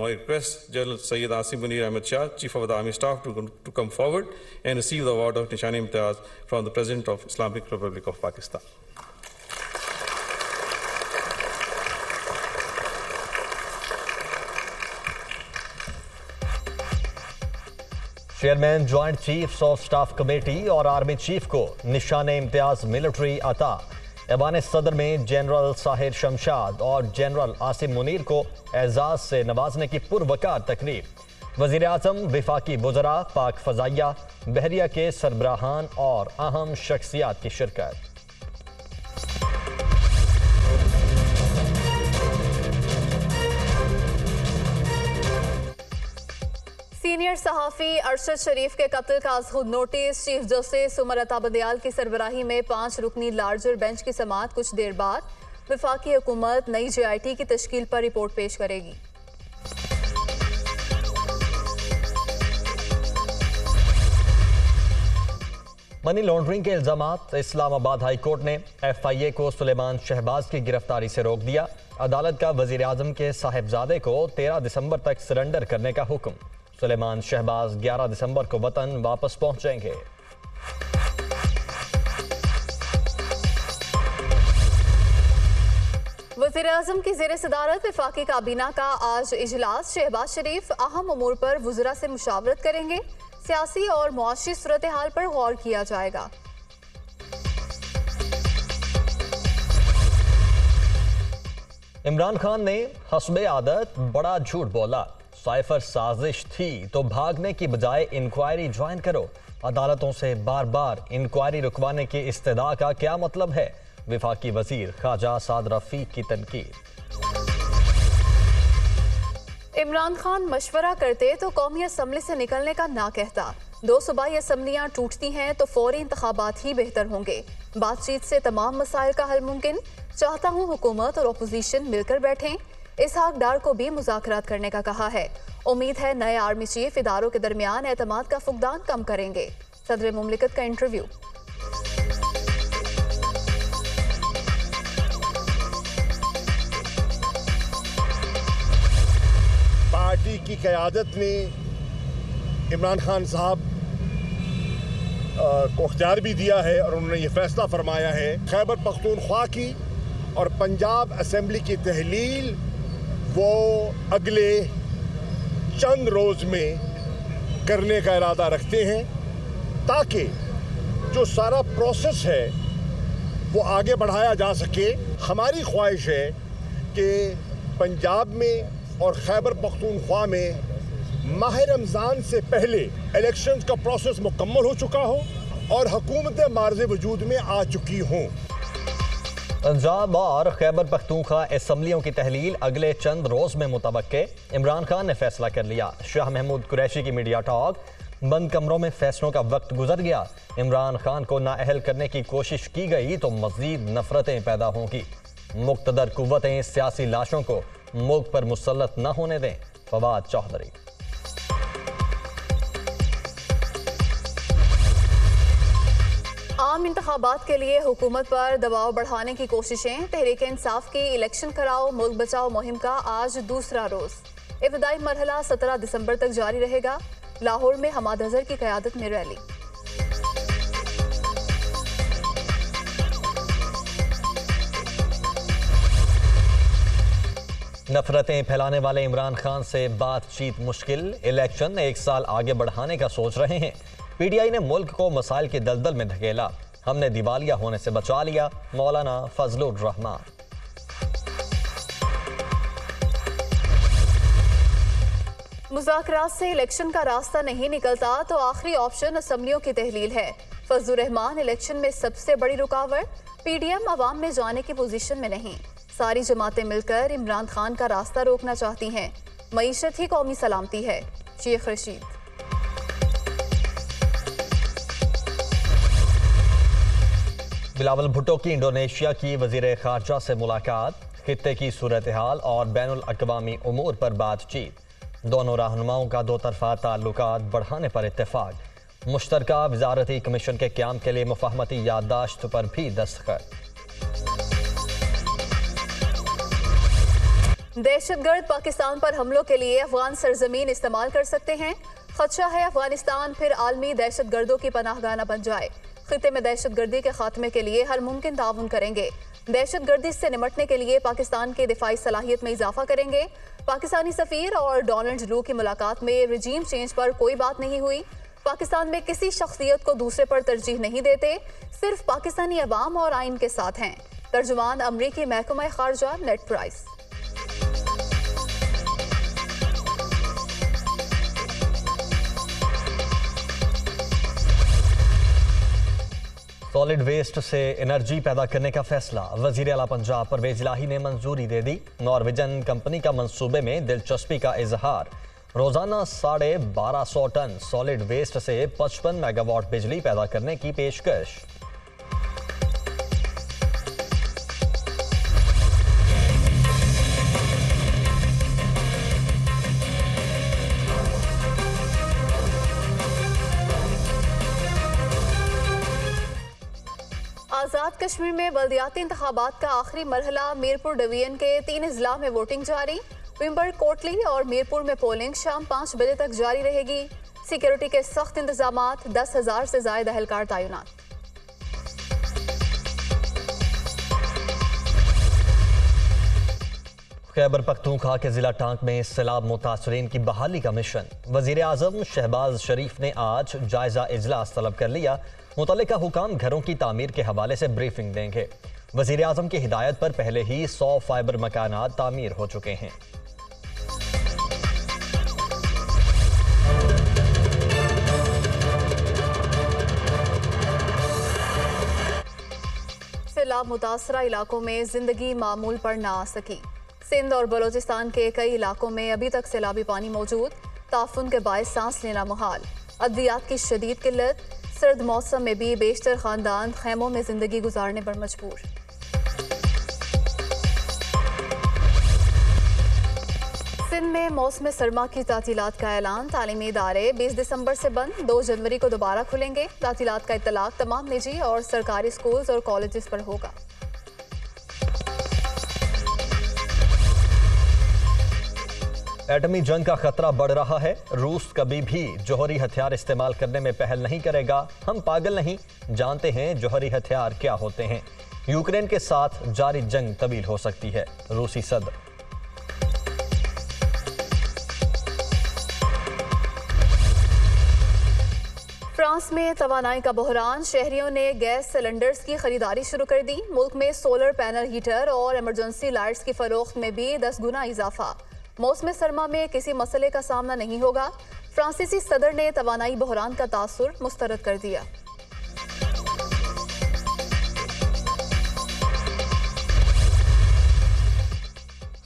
Now I request General Syed Asim Munir Ahmed Shah, Chief of the Army Staff, to come forward and receive the award of Nishan-e-Imtiyaz from the President of Islamic Republic of Pakistan. Chairman joint chiefs of staff committee और army chief को निशान-ए-इम्तियाज military अता। ऐवान सदर में general Sahir Shamshad और general Asim Munir को एजाज से नवाजने की पुरवकार तकरीब। वजीर आजम, विफाकी वज़रा, पाक फ़ज़ाइया, बहरिया के सरबराहान और अहम शख्सियात की शिरकत। सीनियर सहाफ़ी अरशद शरीफ के कत्ल का खुद notice. Chief justice Umar Ata Bandial की सरबराही में 5 रुकनी लार्जर बेंच की समाअत कुछ देर बाद। वफाकी हुकूमत नई JIT की तश्कील पर रिपोर्ट पेश करेगी। मनी लॉन्ड्रिंग के इल्जामात। इस्लामाबाद हाई कोर्ट ने FIA को सुलेमान शहबाज की गिरफ्तारी से रोक दिया। अदालत का वजीर आजम के साहिबजादे को 13 दिसंबर तक सरेंडर करने का हुक्म। सुलेमान शहबाज 11 दिसंबर को वतन वापस पहुंचेंगे। वज़ीर आज़म की ज़ेर सदारत वफाकी काबीना का आज इजलास। शहबाज शरीफ अहम उमूर पर वज़रा से मुशावरत करेंगे। सियासी और मुआशी सूरत हाल पर गौर किया जाएगा। इमरान खान ने हस्बे आदत बड़ा झूठ बोला। साइफर साजिश थी तो भागने की बजाय इंक्वायरी ज्वाइन करो। अदालतों से बार बार इंक्वायरी रुकवाने की इस्तेदा का क्या मतलब है? विफाकी वजीर ख्वाजा साद रफीक की तनकीद। इमरान खान मशवरा करते तो कौमी असम्बली से निकलने का ना कहता। 2 सूबाई असम्बलियां टूटती हैं तो फौरी इंतखाबात ही बेहतर होंगे। बातचीत से तमाम मसाइल का हल मुमकिन। चाहता हूँ हुकूमत और अपोजिशन मिलकर बैठें। इसहाक डार को भी मुज़ाकरात करने का कहा है। उम्मीद है नए आर्मी चीफ इदारों के दरमियान एतमाद का फुकदान कम करेंगे। सदर मुमलिकत का इंटरव्यू। पार्टी की क़यादत ने इमरान खान साहब को इख्तियार भी दिया है और उन्होंने ये फैसला फरमाया है खैबर पख्तूनख्वा की और पंजाब असेंबली की तहलील वो अगले चंद रोज़ में करने का इरादा रखते हैं ताकि जो सारा प्रोसेस है वो आगे बढ़ाया जा सके। हमारी ख्वाहिश है कि पंजाब में और खैबर पख्तूनख्वा में माह रमज़ान से पहले इलेक्शंस का प्रोसेस मुकम्मल हो चुका हो और हुकूमतें मार्ज़ वजूद में आ चुकी हों। पंजाब और खैबर पख्तूनख्वा असम्बलियों की तहलील अगले चंद रोज में मुतवक्के। इमरान खान ने फैसला कर लिया। शाह महमूद कुरैशी की मीडिया टॉक। बंद कमरों में फैसलों का वक्त गुजर गया। इमरान खान को नाअहल करने की कोशिश की गई तो मजीद नफरतें पैदा होंगी। मुक्तदर कुव्वतें सियासी लाशों को मुल्क पर मुसल्लत न होने दें। फवाद चौधरी। आम इंतखाबात के लिए हुकूमत पर दबाव बढ़ाने की कोशिशें। तहरीक इंसाफ की इलेक्शन कराओ मुल्क बचाओ मुहिम का आज दूसरा रोज। इब्तदाई मरहला 17 दिसंबर तक जारी रहेगा। लाहौर में हमाद अजहर की क़यादत में रैली। नफरतें फैलाने वाले इमरान खान से बातचीत मुश्किल। इलेक्शन 1 साल आगे बढ़ाने का सोच रहे हैं। PTI ने मुल्क को मसाइल की दलदल में धकेला। हमने दिवालिया होने से बचा लिया। मौलाना फजलुर रहमान। मुज़ाकरात से इलेक्शन का रास्ता नहीं निकलता तो आखिरी ऑप्शन असम्बलियों की तहलील है। फजलुर रहमान इलेक्शन में सबसे बड़ी रुकावट। PDM अवाम में जाने की पोजीशन में नहीं। सारी जमातें मिलकर इमरान खान का रास्ता रोकना चाहती हैं। मईशत ही कौमी सलामती है। शेख रशीद। बिलावल भुट्टो की इंडोनेशिया की वजीर खारजा से मुलाकात। खित्ते की सूरत हाल और बैनुल अक़वामी उमूर पर बातचीत। दोनों रहनुमाओं का 2 तरफ़ा ताल्लुकात बढ़ाने पर इत्तेफाक। मुश्तरका वज़ारती कमीशन के क़याम के लिए मुफ़ाहमती याददाश्त पर भी दस्तखत। दहशतगर्द पाकिस्तान पर हमलों के लिए अफगान सरजमीन इस्तेमाल कर सकते हैं। खदशा है अफगानिस्तान फिर आलमी दहशतगर्दों की पनाहगाना बन जाए। खिते में दहशतगर्दी के खात्मे के लिए हर मुमकिन ताउन करेंगे। दहशतगर्दी से निपटने के लिए पाकिस्तान की दिफाई सलाहियत में इजाफा करेंगे। पाकिस्तानी सफीर और डोनाल्ड लू की मुलाकात में रजीम चेंज पर कोई बात नहीं हुई। पाकिस्तान में किसी शख्सियत को दूसरे पर तरजीह नहीं देते, सिर्फ पाकिस्तानी अवाम और आइन के साथ हैं। तर्जुमान अमरीकी महकमा खारजा नेड प्राइस। सॉलिड वेस्ट से एनर्जी पैदा करने का फैसला वजीर आला पंजाब परवेज इलाही ने मंजूरी दे दी। नॉर्वेजन कंपनी का मंसूबे में दिलचस्पी का इजहार। रोजाना 1250 टन सॉलिड वेस्ट से 55 मेगावाट बिजली पैदा करने की पेशकश। आज़ाद कश्मीर में बल्दियाती इंतखाबात का आखिरी मरहला मीरपुर डिवीजन के 3 अजला में वोटिंग जारी। विम्बर, कोटली और मीरपुर में पोलिंग शाम 5 बजे तक जारी रहेगी। सिक्योरिटी के सख्त इंतजामात, 10,000 से ज्यादा अहलकार तैनात। खैबर पख्तूनख्वा के जिला टांक में सैलाब मुतासरीन की बहाली का मिशन। वजीर आजम शहबाज शरीफ ने आज जायजा इजलास तलब कर लिया। मुतल्लिका हुकाम घरों की तामीर के हवाले से ब्रीफिंग देंगे। वजीर आजम की हिदायत पर पहले ही 100 फाइबर मकानात तामीर हो चुके हैं। सैलाब मुतासरा इलाकों में जिंदगी मामूल पर ना आ सकी। सिंध और बलोचिस्तान के कई इलाकों में अभी तक सैलाबी पानी मौजूद। ताफुन के बायस सांस लेना मुहाल। अद्वियात की शदीद किल्लत। सर्द मौसम में भी बेशतर खानदान खैमों में जिंदगी गुजारने पर मजबूर। सिंध में मौसम सरमा की तातीलात का ऐलान। तालीमी इदारे 20 दिसंबर से बंद, 2 जनवरी को दोबारा खुलेंगे। तातीलात का इत्तलाक तमाम निजी और सरकारी स्कूल्स और कॉलेजेस पर होगा। एटमी जंग का खतरा बढ़ रहा है। रूस कभी भी जौहरी हथियार इस्तेमाल करने में पहल नहीं करेगा। हम पागल नहीं, जानते हैं जौहरी हथियार क्या होते हैं। यूक्रेन के साथ जारी जंग तवील हो सकती है। रूसी सदर। फ्रांस में तवानाई का बहरान। शहरियों ने गैस सिलेंडर्स की खरीदारी शुरू कर दी। मुल्क में सोलर पैनल हीटर और इमरजेंसी लाइट्स की फरोख्त में भी 10 गुना इजाफा। मौसम सरमा में किसी मसले का सामना नहीं होगा। फ्रांसीसी सदर ने तवानाई बहरान का तासुर मुस्तरद कर दिया।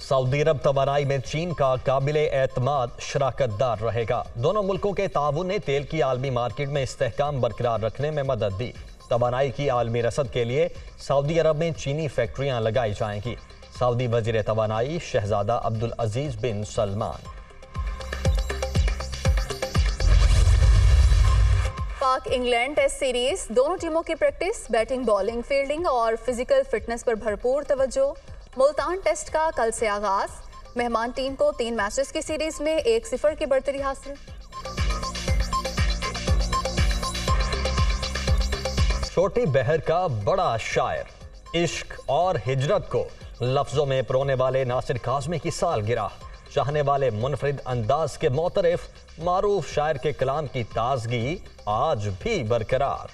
सऊदी अरब तवानाई में चीन का काबिल एतमाद शराकतदार रहेगा। दोनों मुल्कों के ताउन ने तेल की आलमी मार्केट में इस्तेहकाम बरकरार रखने में मदद दी। तवानाई की आलमी रसद के लिए सऊदी अरब में चीनी फैक्ट्रियां लगाई जाएंगी। सऊदी वजीर तवानाई शहजादा अब्दुल अजीज बिन सलमान। पाक इंग्लैंड टेस्ट सीरीज। दोनों टीमों की प्रैक्टिस, बैटिंग, बॉलिंग, फील्डिंग और फिजिकल फिटनेस पर भरपूर तवज्जो। मुल्तान टेस्ट का कल से आगाज। मेहमान टीम को 3 मैचेस की सीरीज में 1-0 की बढ़तरी हासिल। छोटी बहर का बड़ा शायर। इश्क और हिजरत को लफ्जों में परोने वाले नासिर काज़मी की सालगिरह। चाहने वाले मुनफरिद अंदाज के मोतरिफ मारूफ शायर के कलाम की ताजगी आज भी बरकरार।